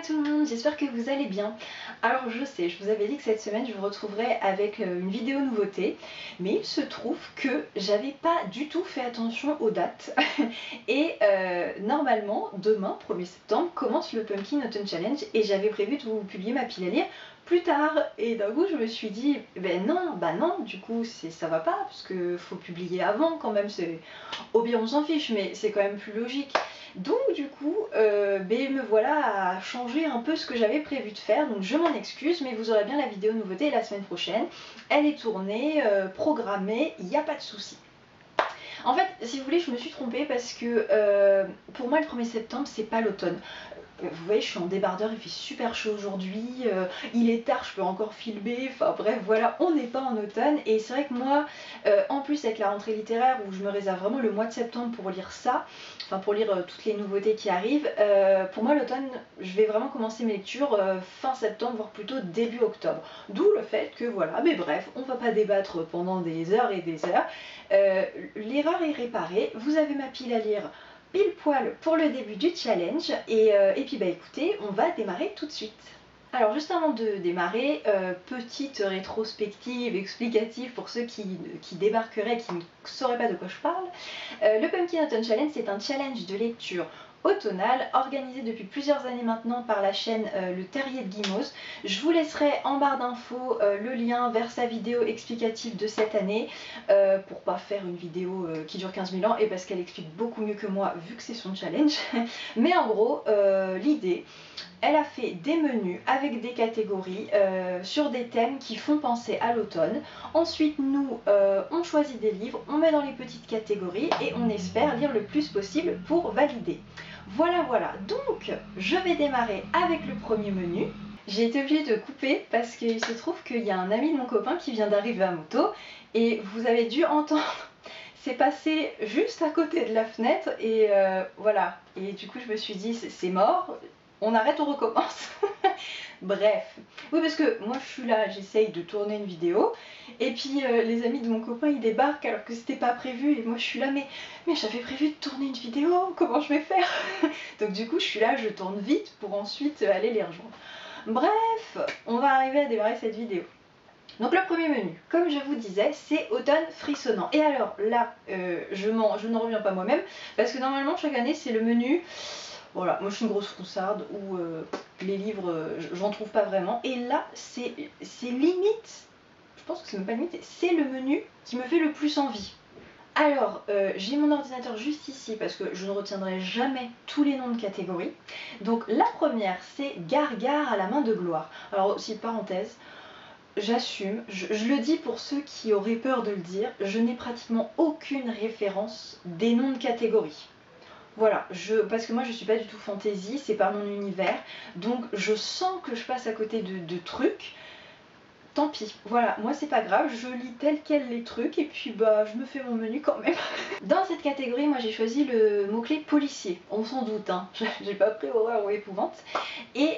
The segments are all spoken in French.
tout le monde, j'espère que vous allez bien. Alors je sais, je vous avais dit que cette semaine je vous retrouverai avec une vidéo nouveauté, mais il se trouve que j'avais pas du tout fait attention aux dates et normalement demain 1er septembre commence le Pumpkin Autumn Challenge et j'avais prévu de vous publier ma pile à lire plus tard et d'un coup je me suis dit bah non, du coup ça va pas parce que faut publier avant quand même, c'est au pire on s'en fiche mais c'est quand même plus logique. Donc du coup, me voilà à changer un peu ce que j'avais prévu de faire, donc je m'en excuse, mais vous aurez bien la vidéo nouveauté la semaine prochaine. Elle est tournée, programmée, il n'y a pas de souci. En fait, si vous voulez, je me suis trompée parce que pour moi le 1er septembre, c'est pas l'automne. Vous voyez, je suis en débardeur, il fait super chaud aujourd'hui, il est tard, je peux encore filmer, enfin bref, voilà, on n'est pas en automne. Et c'est vrai que moi, en plus avec la rentrée littéraire où je me réserve vraiment le mois de septembre pour lire ça, enfin pour lire toutes les nouveautés qui arrivent, pour moi l'automne, je vais vraiment commencer mes lectures fin septembre, voire plutôt début octobre. D'où le fait que voilà, mais bref, on va pas débattre pendant des heures et des heures. L'erreur est réparée, vous avez ma pile à lire pile poil pour le début du challenge et puis bah écoutez, on va démarrer tout de suite. Alors juste avant de démarrer, petite rétrospective explicative pour ceux qui débarqueraient, qui ne sauraient pas de quoi je parle. Le Pumpkin Autumn Challenge, c'est un challenge de lecture automnale organisé depuis plusieurs années maintenant par la chaîne Le Terrier de Guimauze. Je vous laisserai en barre d'infos le lien vers sa vidéo explicative de cette année pour pas faire une vidéo qui dure 15 000 ans et parce qu'elle explique beaucoup mieux que moi vu que c'est son challenge. Mais en gros, l'idée, elle a fait des menus avec des catégories sur des thèmes qui font penser à l'automne. Ensuite, nous, on choisit des livres, on met dans les petites catégories et on espère lire le plus possible pour valider. Voilà, voilà. Donc, je vais démarrer avec le premier menu. J'ai été obligée de couper parce qu'il se trouve qu'il y a un ami de mon copain qui vient d'arriver à moto et vous avez dû entendre. C'est passé juste à côté de la fenêtre et voilà. Et du coup, je me suis dit, c'est mort. On arrête, on recommence. Bref. Oui, parce que moi je suis là, j'essaye de tourner une vidéo. Et puis les amis de mon copain ils débarquent alors que c'était pas prévu. Et moi je suis là, mais j'avais prévu de tourner une vidéo, comment je vais faire? Donc du coup je suis là, je tourne vite pour ensuite aller les rejoindre. Bref, on va arriver à démarrer cette vidéo. Donc le premier menu, comme je vous disais, c'est automne frissonnant. Et alors là, je n'en reviens pas moi-même, parce que normalement chaque année c'est le menu. Voilà, moi je suis une grosse froussarde où les livres, j'en trouve pas vraiment. Et là, c'est limite, je pense que c'est même pas limite, c'est le menu qui me fait le plus envie. Alors, j'ai mon ordinateur juste ici parce que je ne retiendrai jamais tous les noms de catégories. Donc la première, c'est Gargare à la main de gloire. Alors aussi, parenthèse, j'assume, je le dis pour ceux qui auraient peur de le dire, je n'ai pratiquement aucune référence des noms de catégories. Voilà, parce que moi je suis pas du tout fantasy, c'est pas mon univers, donc je sens que je passe à côté de trucs. Tant pis, voilà, moi c'est pas grave, je lis tel quel les trucs et puis bah je me fais mon menu quand même. Dans cette catégorie, moi j'ai choisi le mot-clé policier, on s'en doute, hein. J'ai pas pris horreur ou épouvante. Et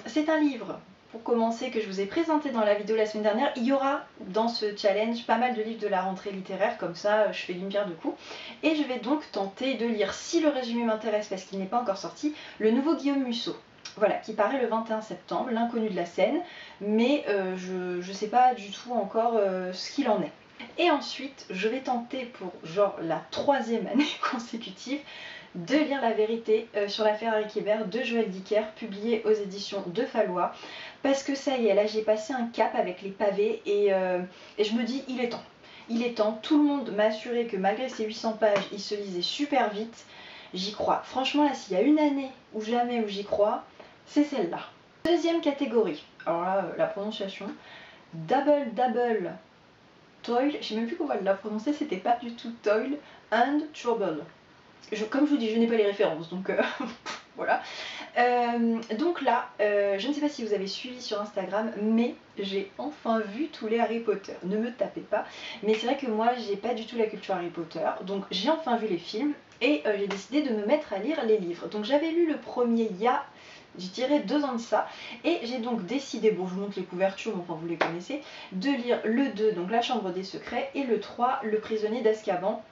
c'est un livre, pour commencer, que je vous ai présenté dans la vidéo la semaine dernière. Il y aura dans ce challenge pas mal de livres de la rentrée littéraire, comme ça je fais d'une pierre deux coups. Et je vais donc tenter de lire, si le résumé m'intéresse parce qu'il n'est pas encore sorti, le nouveau Guillaume Musso. Voilà, qui paraît le 21 septembre, l'inconnu de la scène, mais je sais pas du tout encore ce qu'il en est. Et ensuite, je vais tenter pour genre la 3e année consécutive de lire La vérité sur l'affaire Harry Kéber de Joël Dicker, publié aux éditions de Fallois, parce que ça y est, là j'ai passé un cap avec les pavés et je me dis il est temps. Il est temps, tout le monde m'a assuré que malgré ces 800 pages, il se lisait super vite. J'y crois. Franchement là, s'il y a une année ou jamais où j'y crois, c'est celle-là. Deuxième catégorie, alors là, la prononciation, Double Toil, je sais même plus comment la prononcer, c'était pas du tout Toil and Trouble. Comme je vous dis, je n'ai pas les références, donc voilà. Donc là, je ne sais pas si vous avez suivi sur Instagram, mais j'ai enfin vu tous les Harry Potter. Ne me tapez pas, mais c'est vrai que moi, j'ai pas du tout la culture Harry Potter, donc j'ai enfin vu les films et j'ai décidé de me mettre à lire les livres. Donc j'avais lu le premier il y a, je dirais, 2 ans de ça, et j'ai donc décidé, bon je vous montre les couvertures, mais enfin vous les connaissez, de lire le 2, donc La Chambre des Secrets, et le 3, Le Prisonnier d'Azkaban.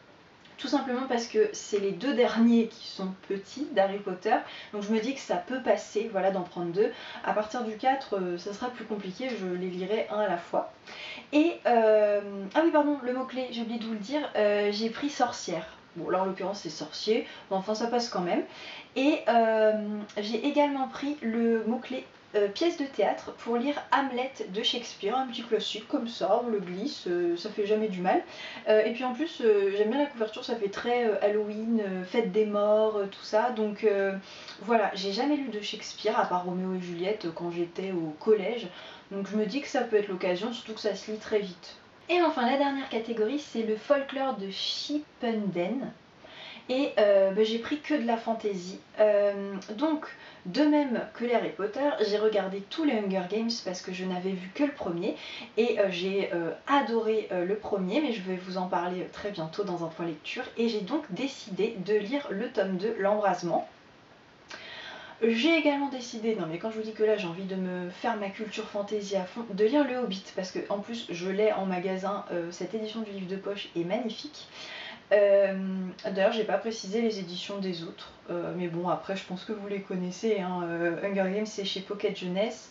tout simplement parce que c'est les 2 derniers qui sont petits d'Harry Potter, donc je me dis que ça peut passer, voilà, d'en prendre 2. À partir du 4, ça sera plus compliqué, je les lirai un à la fois. Et ah oui pardon, le mot-clé, j'ai oublié de vous le dire, j'ai pris sorcière. Bon là en l'occurrence c'est sorcier, mais enfin ça passe quand même. Et j'ai également pris le mot-clé pièce de théâtre pour lire Hamlet de Shakespeare, un petit classique comme ça, on le glisse, ça fait jamais du mal. Et puis en plus j'aime bien la couverture, ça fait très Halloween, fête des morts, tout ça. Donc voilà, j'ai jamais lu de Shakespeare à part Roméo et Juliette quand j'étais au collège. Donc je me dis que ça peut être l'occasion, surtout que ça se lit très vite. Et enfin la dernière catégorie c'est le folklore de Shippenden. Et j'ai pris que de la fantaisie. Donc, de même que les Harry Potter, j'ai regardé tous les Hunger Games parce que je n'avais vu que le premier. Et j'ai adoré le premier, mais je vais vous en parler très bientôt dans un point lecture. Et j'ai donc décidé de lire le tome 2, L'Embrasement. J'ai également décidé, non mais quand je vous dis que là j'ai envie de me faire ma culture fantasy à fond, de lire Le Hobbit, parce que en plus je l'ai en magasin, cette édition du livre de poche est magnifique. D'ailleurs j'ai pas précisé les éditions des autres, mais bon après je pense que vous les connaissez, hein. Hunger Games c'est chez Pocket Jeunesse,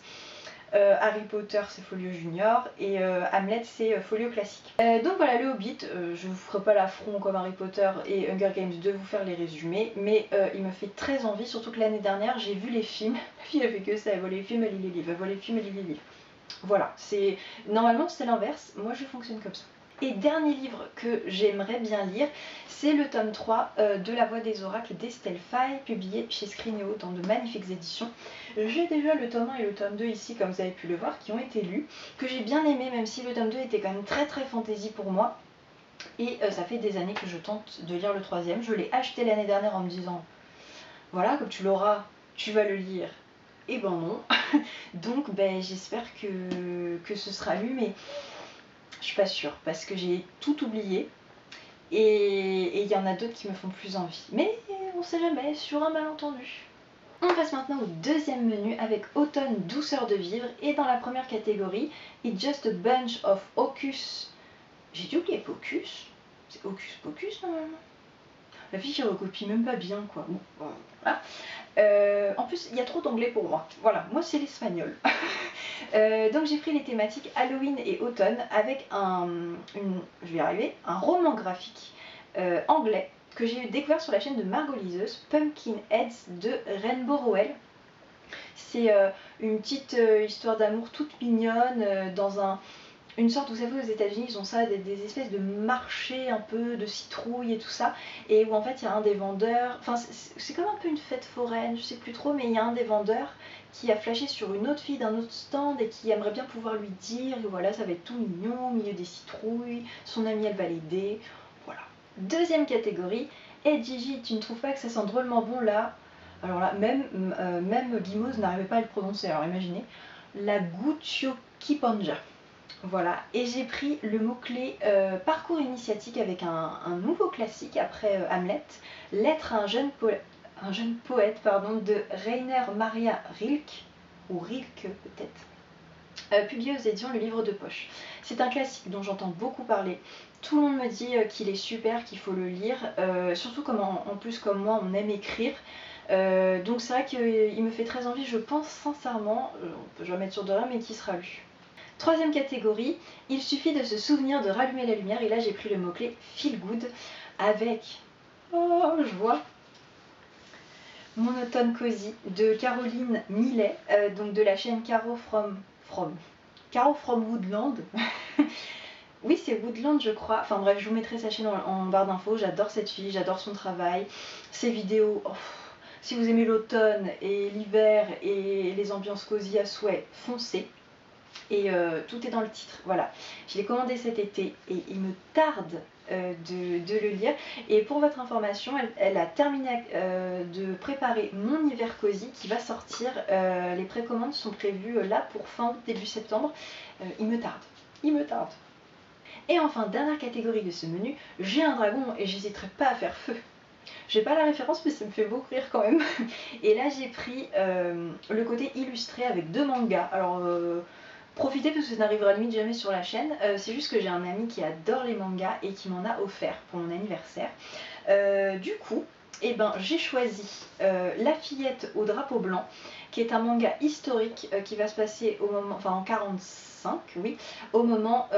Harry Potter c'est Folio Junior et Hamlet c'est Folio Classique. Donc voilà le Hobbit, je vous ferai pas l'affront comme Harry Potter et Hunger Games de vous faire les résumés, mais il me fait très envie, surtout que l'année dernière j'ai vu les films, ma fille elle fait que ça, elle voit les films, elle lit les livres, elle voit les films, elle lit les livres. Voilà, c'est normalement c'est l'inverse, moi je fonctionne comme ça. Et dernier livre que j'aimerais bien lire, c'est le tome 3 de La Voix des Oracles d'Estelle Faye, publié chez Scrinéo dans de magnifiques éditions. J'ai déjà le tome 1 et le tome 2 ici, comme vous avez pu le voir, qui ont été lus, que j'ai bien aimé, même si le tome 2 était quand même très très fantasy pour moi. Et ça fait des années que je tente de lire le troisième. Je l'ai acheté l'année dernière en me disant, voilà, comme tu l'auras, tu vas le lire. Et ben non. Donc j'espère que ce sera lu, mais je suis pas sûre parce que j'ai tout oublié et il y en a d'autres qui me font plus envie. Mais on sait jamais, sur un malentendu. On passe maintenant au deuxième menu avec Automne, douceur de vivre, et dans la première catégorie, It's just a bunch of hocus. J'ai dû oublier Pocus. C'est Hocus Pocus normalement. La fille qui recopie même pas bien quoi. Bon, voilà. En plus, il y a trop d'anglais pour moi. Voilà, moi c'est l'espagnol. Donc j'ai pris les thématiques Halloween et automne avec je vais y arriver, un roman graphique anglais que j'ai découvert sur la chaîne de Margot Liseuse, Pumpkin Heads de Rainbow Rowell. C'est une petite histoire d'amour toute mignonne dans une sorte, vous savez aux États-Unis ils ont ça, des espèces de marchés un peu de citrouilles et tout ça, et où en fait il y a un des vendeurs, enfin c'est comme un peu une fête foraine, je sais plus trop, mais il y a un des vendeurs qui a flashé sur une autre fille d'un autre stand et qui aimerait bien pouvoir lui dire, et voilà ça va être tout mignon au milieu des citrouilles, son amie elle va l'aider, voilà. Deuxième catégorie, et Gigi, tu ne trouves pas que ça sent drôlement bon là? Alors là, même Guimauze n'arrivait pas à le prononcer, alors imaginez, la Gucciokipanja. Voilà, et j'ai pris le mot-clé parcours initiatique avec un nouveau classique après Hamlet, Lettre à un jeune poète de Rainer Maria Rilke, ou Rilke peut-être, publié aux éditions Le Livre de Poche. C'est un classique dont j'entends beaucoup parler. Tout le monde me dit qu'il est super, qu'il faut le lire, surtout comme en plus comme moi on aime écrire. Donc c'est vrai qu'il me fait très envie, je pense sincèrement, on peut jamais mettre sur de rien, mais qu'il sera lu. Troisième catégorie, il suffit de se souvenir de rallumer la lumière, et là j'ai pris le mot-clé Feel Good avec, oh je vois, Mon automne cosy de Caroline Millet, donc de la chaîne Caro from Woodland. Oui c'est Woodland je crois, enfin bref je vous mettrai sa chaîne en barre d'infos, j'adore cette fille, j'adore son travail, ses vidéos, oh, si vous aimez l'automne et l'hiver et les ambiances cosy à souhait, foncez. Et tout est dans le titre, voilà. Je l'ai commandé cet été et il me tarde de le lire. Et pour votre information, elle a terminé de préparer mon hiver cosy qui va sortir. Les précommandes sont prévues là pour fin août, début septembre. Il me tarde. Et enfin, dernière catégorie de ce menu, j'ai un dragon et j'hésiterai pas à faire feu. J'ai pas la référence mais ça me fait beaucoup rire quand même. Et là j'ai pris le côté illustré avec deux mangas. Alors profiter parce que ça n'arrivera limite jamais sur la chaîne. C'est juste que j'ai un ami qui adore les mangas et qui m'en a offert pour mon anniversaire. Du coup, eh ben, j'ai choisi La fillette au drapeau blanc, qui est un manga historique qui va se passer au moment, enfin en 45, oui, au moment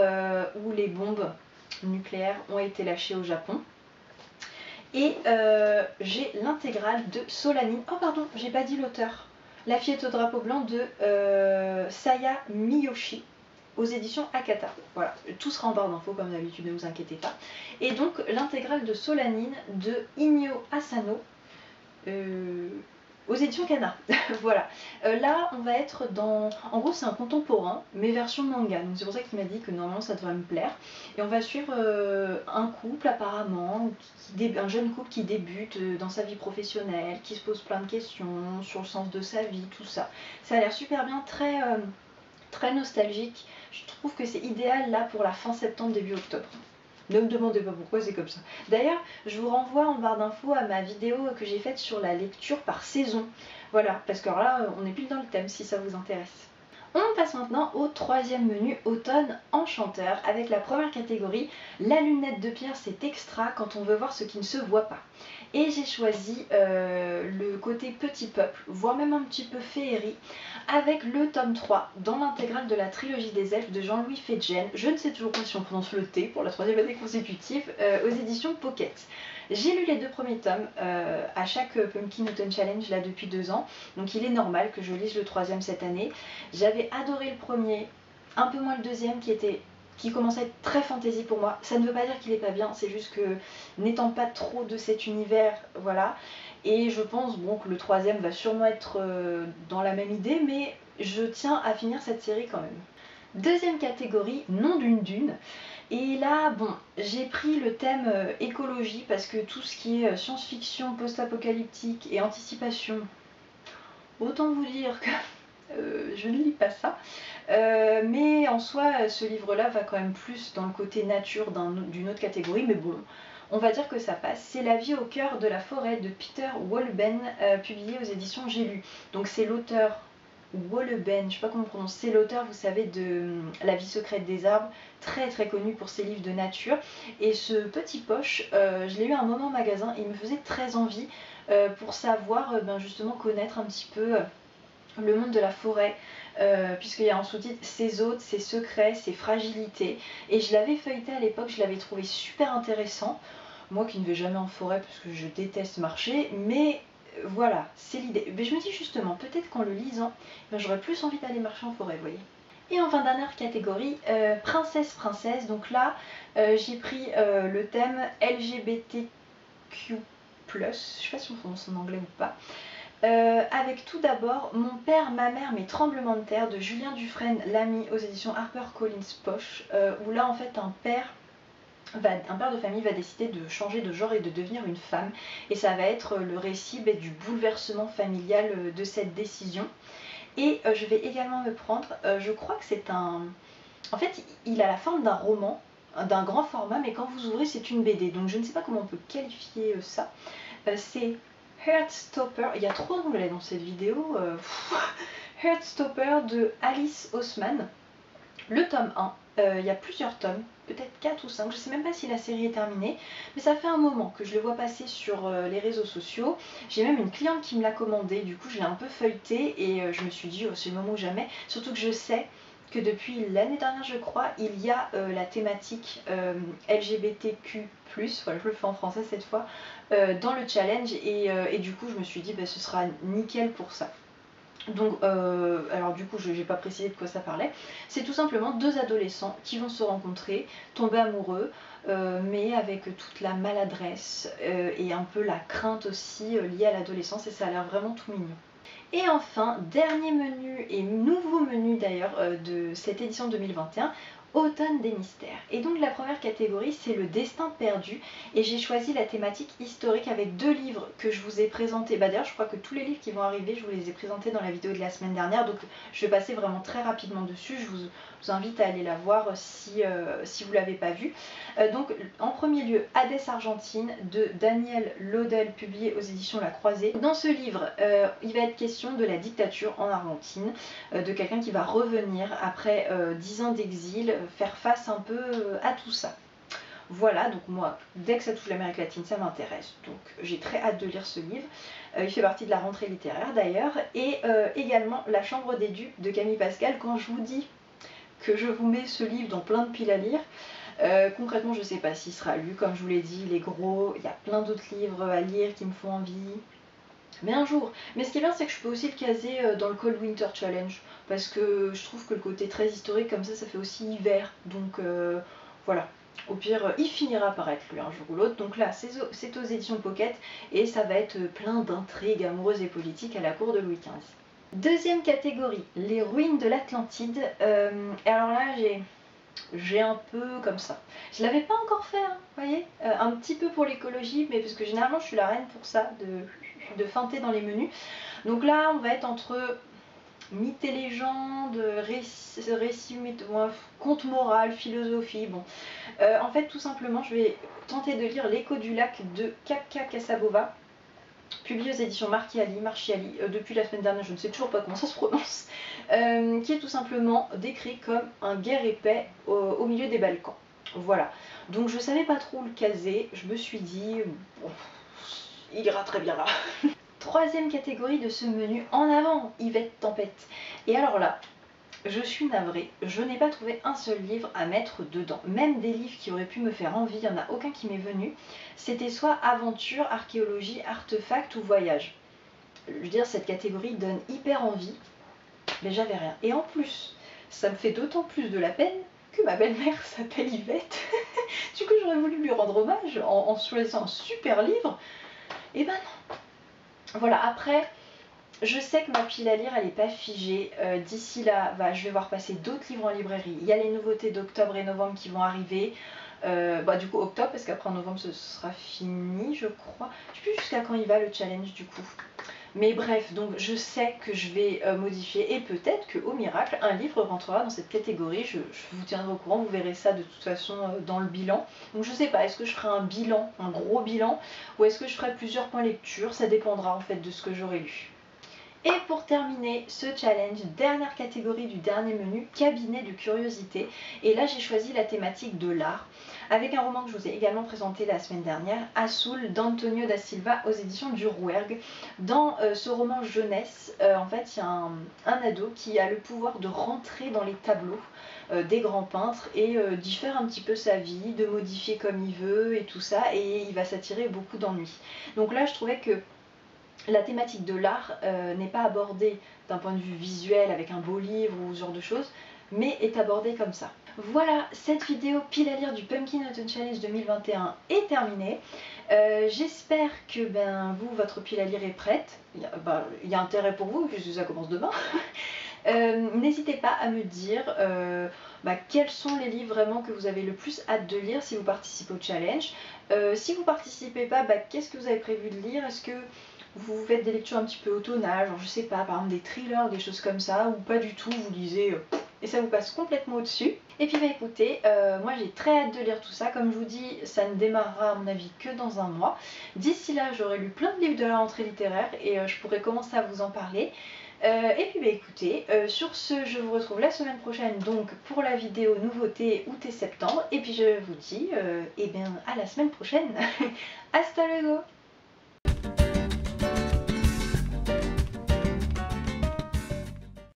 où les bombes nucléaires ont été lâchées au Japon. Et j'ai l'intégrale de Solanine. Oh pardon, j'ai pas dit l'auteur. La fillette au drapeau blanc de Saya Miyoshi aux éditions Akata. Voilà, tout sera en barre d'infos comme d'habitude, ne vous inquiétez pas. Et donc l'intégrale de Solanine de Inyo Asano aux éditions Kana. Voilà. Là, on va être dans... En gros, c'est un contemporain, mais version manga. Donc c'est pour ça qu'il m'a dit que normalement ça devrait me plaire. Et on va suivre un couple apparemment, un jeune couple qui débute dans sa vie professionnelle, qui se pose plein de questions sur le sens de sa vie, tout ça. Ça a l'air super bien, très nostalgique. Je trouve que c'est idéal là pour la fin septembre, début octobre. Ne me demandez pas pourquoi c'est comme ça. D'ailleurs, je vous renvoie en barre d'infos à ma vidéo que j'ai faite sur la lecture par saison. Voilà, parce que alors là, on est pile dans le thème si ça vous intéresse. On passe maintenant au troisième menu automne enchanteur avec la première catégorie, la lunette de pierre, c'est extra quand on veut voir ce qui ne se voit pas. Et j'ai choisi le côté petit peuple, voire même un petit peu féerie, avec le tome 3 dans l'intégrale de la trilogie des elfes de Jean-Louis Fedgen. Je ne sais toujours pas si on prononce le T pour la troisième année consécutive, aux éditions Pocket. J'ai lu les 2 premiers tomes à chaque Pumpkin Autumn Challenge là depuis 2 ans, donc il est normal que je lise le 3e cette année. J'avais adoré le premier, un peu moins le deuxième qui commençait à être très fantasy pour moi. Ça ne veut pas dire qu'il est pas bien, c'est juste que n'étant pas trop de cet univers, voilà. Et je pense bon que le 3e va sûrement être dans la même idée, mais je tiens à finir cette série quand même. Deuxième catégorie, nom d'une dune. Et là, bon, j'ai pris le thème écologie parce que tout ce qui est science-fiction, post-apocalyptique et anticipation, autant vous dire que je ne lis pas ça. Mais en soi, ce livre-là va quand même plus dans le côté nature d'une autre catégorie, mais bon, on va dire que ça passe. C'est La vie au cœur de la forêt de Peter Wohlleben, publié aux éditions J'ai lu. Donc c'est l'auteur Wohlleben, je ne sais pas comment on prononce, c'est l'auteur, vous savez, de La vie secrète des arbres, très très connu pour ses livres de nature. Et ce petit poche, je l'ai eu à un moment en magasin, et il me faisait très envie pour savoir, justement connaître un petit peu le monde de la forêt, puisqu'il y a en sous-titre ses hôtes, ses secrets, ses fragilités. Et je l'avais feuilleté à l'époque, je l'avais trouvé super intéressant. Moi qui ne vais jamais en forêt parce que je déteste marcher, mais voilà, c'est l'idée. Mais je me dis justement, peut-être qu'en le lisant, j'aurais plus envie d'aller marcher en forêt, vous voyez. Et enfin, dernière catégorie, princesse. Donc là, j'ai pris le thème LGBTQ+, je sais pas si on prononce en anglais ou pas. Avec tout d'abord Mon père, ma mère, mes tremblements de terre de Julien Dufresne Lamy aux éditions HarperCollins Poche, où là en fait un père de famille va décider de changer de genre et de devenir une femme, et ça va être le récit du bouleversement familial de cette décision. Et je vais également me prendre, je crois que c'est un... En fait, il a la forme d'un roman, d'un grand format, mais quand vous ouvrez, c'est une BD. Donc je ne sais pas comment on peut qualifier ça. C'est Heartstopper, il y a trop d'anglais dans cette vidéo. Heartstopper de Alice Oseman. Le tome 1, il y a plusieurs tomes, peut-être 4 ou 5, je ne sais même pas si la série est terminée, mais ça fait un moment que je le vois passer sur les réseaux sociaux. J'ai même une cliente qui me l'a commandé, du coup je l'ai un peu feuilleté et je me suis dit, oh, c'est le moment ou jamais, surtout que je sais que depuis l'année dernière, je crois, il y a la thématique LGBTQ+, voilà, je le fais en français cette fois, dans le challenge, et du coup je me suis dit, ce sera nickel pour ça. Donc, alors du coup, je n'ai pas précisé de quoi ça parlait. C'est tout simplement 2 adolescents qui vont se rencontrer, tomber amoureux, mais avec toute la maladresse et un peu la crainte aussi liée à l'adolescence, et ça a l'air vraiment tout mignon. Et enfin, dernier menu et nouveau menu d'ailleurs de cette édition 2021, Automne des mystères. Et donc la première catégorie, c'est le destin perdu, et j'ai choisi la thématique historique avec 2 livres que je vous ai présentés. D'ailleurs je crois que tous les livres qui vont arriver, je vous les ai présentés dans la vidéo de la semaine dernière, donc je vais passer vraiment très rapidement dessus. Je vous invite à aller la voir si vous ne l'avez pas vue. Donc en premier lieu, Hadès Argentine de Daniel Laudel, publié aux éditions La Croisée. Dans ce livre, il va être question de la dictature en Argentine, de quelqu'un qui va revenir après 10 ans d'exil, faire face un peu à tout ça. Voilà, donc moi, dès que ça touche l'Amérique latine, ça m'intéresse, donc j'ai très hâte de lire ce livre. Il fait partie de la rentrée littéraire d'ailleurs, et également La Chambre des Dupes de Camille Pascal. Quand je vous dis que je vous mets ce livre dans plein de piles à lire, concrètement je ne sais pas s'il sera lu, comme je vous l'ai dit, il est gros, il y a plein d'autres livres à lire qui me font envie. Mais un jour. Mais ce qui est bien, c'est que je peux aussi le caser dans le Cold Winter Challenge, parce que je trouve que le côté très historique comme ça fait aussi hiver. Donc voilà. Au pire, il finira par être lu un jour ou l'autre. Donc là, c'est aux éditions Pocket, et ça va être plein d'intrigues amoureuses et politiques à la cour de Louis XV. Deuxième catégorie, les ruines de l'Atlantide. Et alors là, j'ai un peu comme ça. Je l'avais pas encore fait, hein, vous voyez, un petit peu pour l'écologie, mais parce que généralement je suis la reine pour ça, de feinter dans les menus. Donc là, on va être entre mythes et légendes, récits, contes moral, philosophie. Bon, en fait, tout simplement, je vais tenter de lire L'écho du lac de Kafka Casabova, publié aux éditions Marchiali, depuis la semaine dernière, je ne sais toujours pas comment ça se prononce, qui est tout simplement décrit comme un guerre épais au milieu des Balkans. Voilà, donc je savais pas trop le caser, je me suis dit, bon, il ira très bien là. Troisième catégorie de ce menu, en avant, Yvette Tempête. Et alors là, je suis navrée, je n'ai pas trouvé un seul livre à mettre dedans. Même des livres qui auraient pu me faire envie, il n'y en a aucun qui m'est venu. C'était soit aventure, archéologie, artefact ou voyage. Je veux dire, cette catégorie donne hyper envie, mais j'avais rien. Et en plus, ça me fait d'autant plus de la peine que ma belle-mère s'appelle Yvette. Du coup, j'aurais voulu lui rendre hommage en choisissant un super livre. Et ben non. Voilà, après, je sais que ma pile à lire, elle n'est pas figée. D'ici là, je vais voir passer d'autres livres en librairie. Il y a les nouveautés d'octobre et novembre qui vont arriver. Du coup, octobre, parce qu'après en novembre, ce sera fini, je crois. Je ne sais plus jusqu'à quand il va le challenge du coup. Mais bref, donc je sais que je vais modifier, et peut-être qu'au miracle, un livre rentrera dans cette catégorie. Je vous tiendrai au courant, vous verrez ça de toute façon dans le bilan. Donc je sais pas, est-ce que je ferai un bilan, un gros bilan, ou est-ce que je ferai plusieurs points lecture? Ça dépendra en fait de ce que j'aurai lu. Et pour terminer ce challenge, dernière catégorie du dernier menu, cabinet de curiosité. Et là j'ai choisi la thématique de l'art, avec un roman que je vous ai également présenté la semaine dernière, Azul d'Antonio da Silva aux éditions du Rouergue. Dans ce roman jeunesse, en fait il y a un ado qui a le pouvoir de rentrer dans les tableaux des grands peintres et d'y faire un petit peu sa vie, de modifier comme il veut et tout ça, et il va s'attirer beaucoup d'ennuis. Donc là je trouvais que la thématique de l'art n'est pas abordée d'un point de vue visuel avec un beau livre ou ce genre de choses, mais est abordée comme ça. Voilà, cette vidéo pile à lire du Pumpkin Autumn Challenge 2021 est terminée. J'espère que vous, votre pile à lire est prête. Il y a intérêt pour vous puisque ça commence demain. N'hésitez pas à me dire quels sont les livres vraiment que vous avez le plus hâte de lire si vous participez au challenge. Si vous participez pas, qu'est-ce que vous avez prévu de lire? Est-ce que vous faites des lectures un petit peu automnales, genre je sais pas, par exemple des thrillers, des choses comme ça, ou pas du tout, vous lisez et ça vous passe complètement au-dessus. Et puis écoutez, moi j'ai très hâte de lire tout ça. Comme je vous dis, ça ne démarrera à mon avis que dans un mois. D'ici là, j'aurai lu plein de livres de la rentrée littéraire et je pourrai commencer à vous en parler. Et puis écoutez, sur ce, je vous retrouve la semaine prochaine donc pour la vidéo nouveauté août et septembre. Et puis je vous dis à la semaine prochaine. Hasta luego.